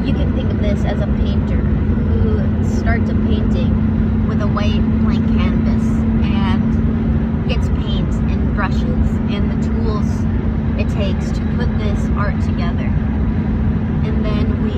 you can think of this as a painter who starts a painting with a white blank canvas and gets paint and brushes and the tools it takes to put this art together. And then we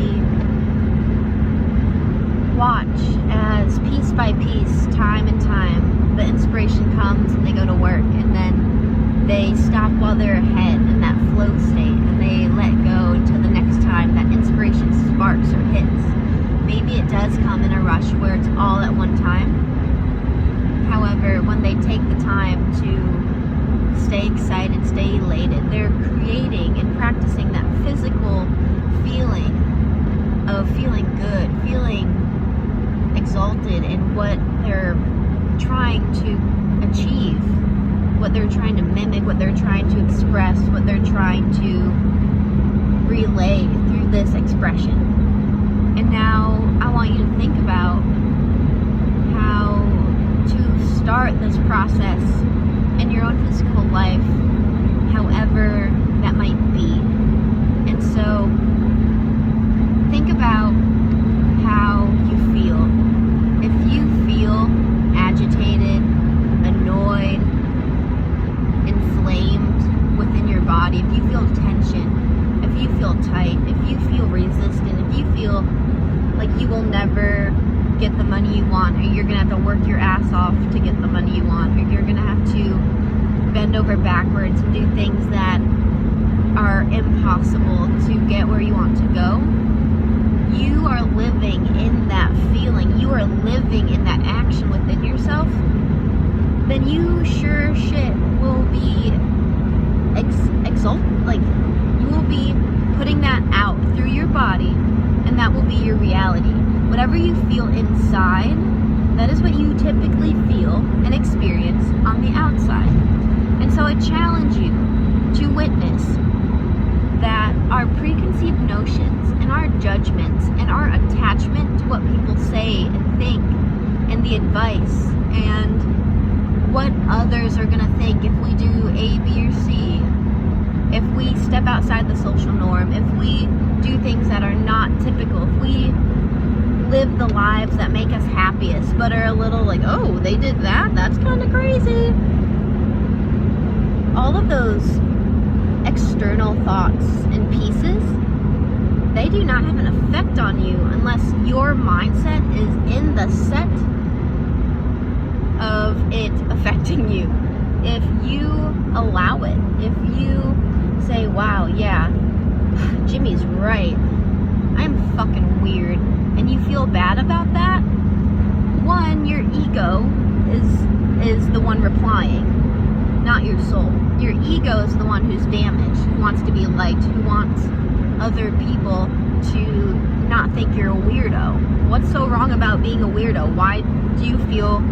watch as piece by piece, time and time, the inspiration comes and they go to work, and then they stop while they're ahead in that flow state, and they let go until the next time that inspiration sparks or hits. Maybe it does come in a rush where it's all at one time. However, when they take the time to stay excited, stay elated, they're creating and practicing that physical feeling of feeling good, feeling exalted in what they're trying to achieve, what they're trying to mimic, what they're trying to express, what they're trying to relay through this expression. And now I want you to think about how to start this process in your own physical life, however that might be. And so think about how you feel. If you feel agitated, annoyed, inflamed within your body, if you feel tension, if you feel tight, if you feel resistant, if you feel like you will never get the money you want, or you're gonna have to work your ass off to get the money you want, or you're gonna have to bend over backwards and do things that are impossible to get where you want to go, you are living in that feeling, you are living in that action within yourself, then you sure shit will be like you will be putting that out through your body, and that will be your reality. Whatever you feel inside, that is what you typically feel and experience on the outside. And so I challenge you to witness that our preconceived notions and our judgments and our attachment to what people say and think and the advice and what others are going to think if we do A, B, or C, if we step outside the social norm, if we do things that are not typical, if we live the lives that make us happiest but are a little like, oh, they did that? That's kind of crazy. All of those external thoughts and pieces, they do not have an effect on you unless your mindset is in the set of it affecting you. If you allow it, if you say, wow, yeah, Jimmy's right, I'm fucking weird, and you feel bad about that, one, your ego is the one replying, not your soul. Your ego is the one who's damaged, who wants to be liked, who wants other people to not think you're a weirdo. What's so wrong about being a weirdo? Why do you feel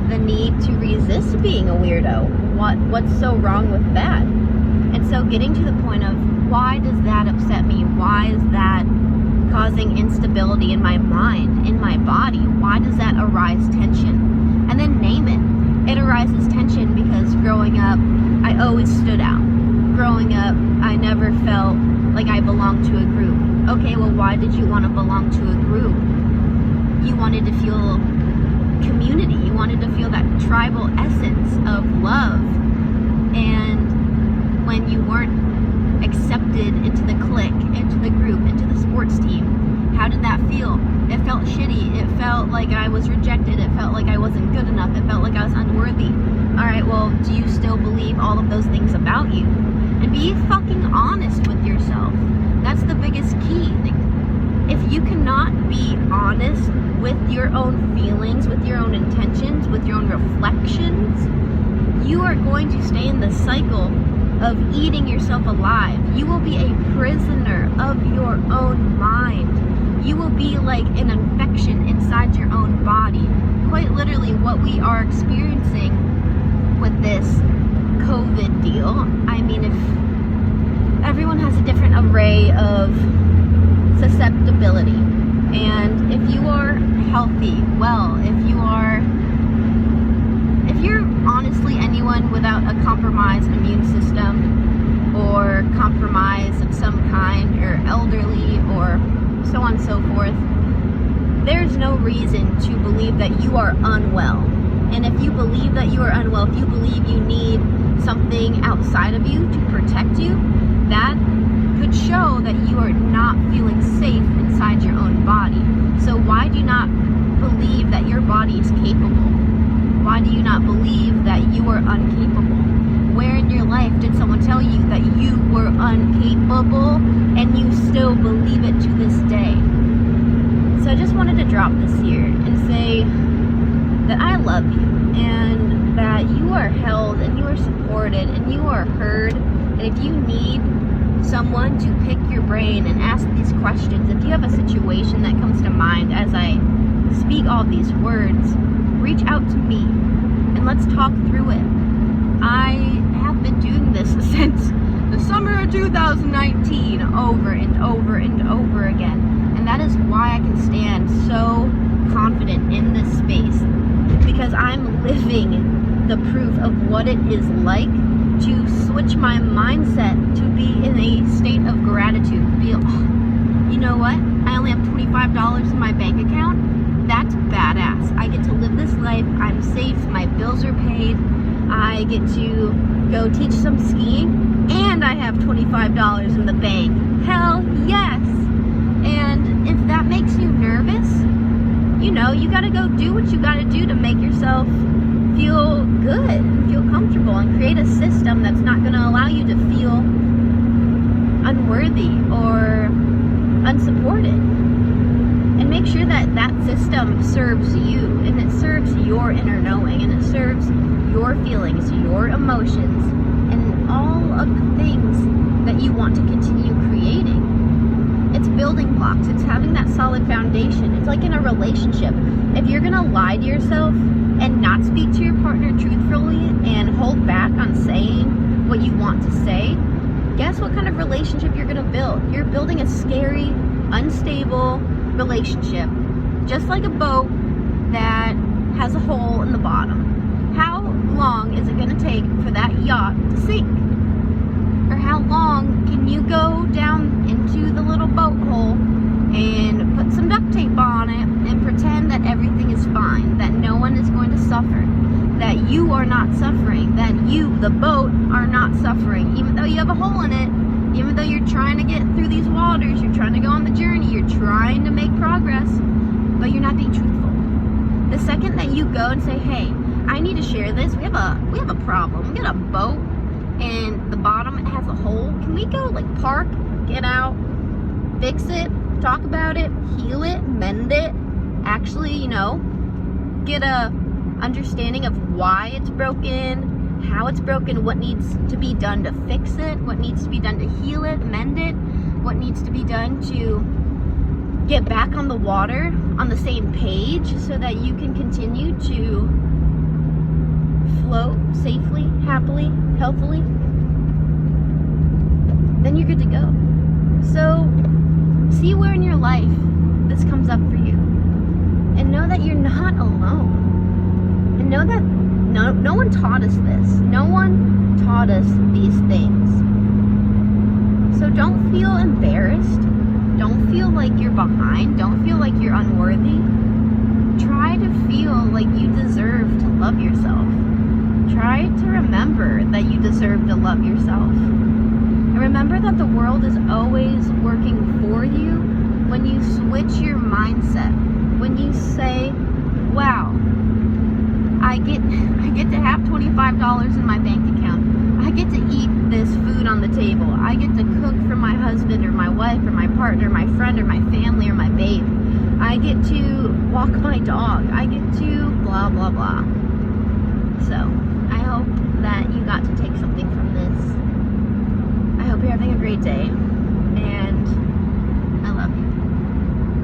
the need to resist being a weirdo? What's so wrong with that? And so getting to the point of, why does that upset me? Why is that causing instability in my mind, in my body? Why does that arise tension? And then name it. It arises tension because growing up, I always stood out. Growing up, I never felt like I belonged to a group. Okay, well, why did you want to belong to a group? You wanted to feel community. You wanted to feel that tribal essence of love. And when you weren't accepted into the clique, into the group, into the sports team, how did that feel? It felt shitty. It felt like I was rejected. It felt like I wasn't good enough. It felt like I was unworthy. Alright, well, do you still believe all of those things about you? And be fucking honest with yourself. That's the biggest key. If you cannot be honest with your own feelings, with your own intentions, with your own reflections, you are going to stay in the cycle of eating yourself alive. You will be a prisoner of your own mind. You will be like an infection inside your own body. Quite literally what we are experiencing with this COVID deal. I mean, if everyone has a different array of susceptibility, and if you are healthy, well, if you're honestly anyone without a compromised immune system or compromise of some kind, or elderly or so on and so forth, there's no reason to believe that you are unwell. And if you believe that you are unwell, if you believe you need something outside of you to protect you, that could show that you are not feeling safe inside your own body. So why do you not believe that your body is capable? Why do you not believe that you are incapable? Where in your life did someone tell you that you were incapable and you still believe it to this day? So I just wanted to drop this here and say that I love you and that you are held and you are supported and you are heard. And if you need someone to pick your brain and ask these questions, if you have a situation that comes to mind as I speak all these words, reach out to me and let's talk through it. I have been doing this since the summer of 2019 over and over and over again. And that is why I can stand so confident in this space, because I'm living the proof of what it is like to switch my mindset to be in a state of gratitude. Be, oh, you know what? I only have $25 in my bank account. That's badass. I get to live this life. I'm safe. My bills are paid. I get to go teach some skiing, and I have $25 in the bank. Hell yes! And if that makes you nervous, you know, you gotta go do what you gotta do to make yourself feel good and feel comfortable and create a system that's not gonna allow you to feel unworthy or unsupported. And make sure that that system serves you and it serves your inner knowing and it serves your feelings, your emotions, and all of the things that you want to continue creating. It's building blocks. It's having that solid foundation. It's like in a relationship. If you're gonna lie to yourself and not speak to your partner truthfully and hold back on saying what you want to say, guess what kind of relationship you're gonna build? You're building a scary, unstable relationship, just like a boat that has a hole in the bottom. How long is it gonna take for that yacht to sink? Or how long can you go down into the little boat hole and put some duct tape on it and pretend that everything is fine, that no one is going to suffer, that you are not suffering, that you, the boat, are not suffering, even though you have a hole in it, even though you're trying to get through these waters, you're trying to go on the journey, you're trying to make progress, but you're not being truthful. The second that you go and say, hey, I need to share this, we have a problem, we got a boat, and the bottom it has a hole. Can we go like park, get out, fix it, talk about it, heal it, mend it, actually, you know, get a understanding of why it's broken, how it's broken, what needs to be done to fix it, what needs to be done to heal it, mend it, what needs to be done to get back on the water, on the same page, so that you can continue to float safely, happily, healthily, then you're good to go. So see where in your life this comes up for you, and know that you're not alone, and know that no one taught us this. No one taught us these things. So don't feel embarrassed. Don't feel like you're behind. Don't feel like you're unworthy. Try to feel like you deserve to love yourself. Try to remember that you deserve to love yourself. And remember that the world is always working for you when you switch your mindset. When you say, wow, I get to have $25 in my bank account. I get to eat this food on the table. I get to cook for my husband or my wife or my partner, my friend or my family or my babe. I get to walk my dog. I get to blah, blah, blah. So I hope that you got to take something from this. I hope you're having a great day.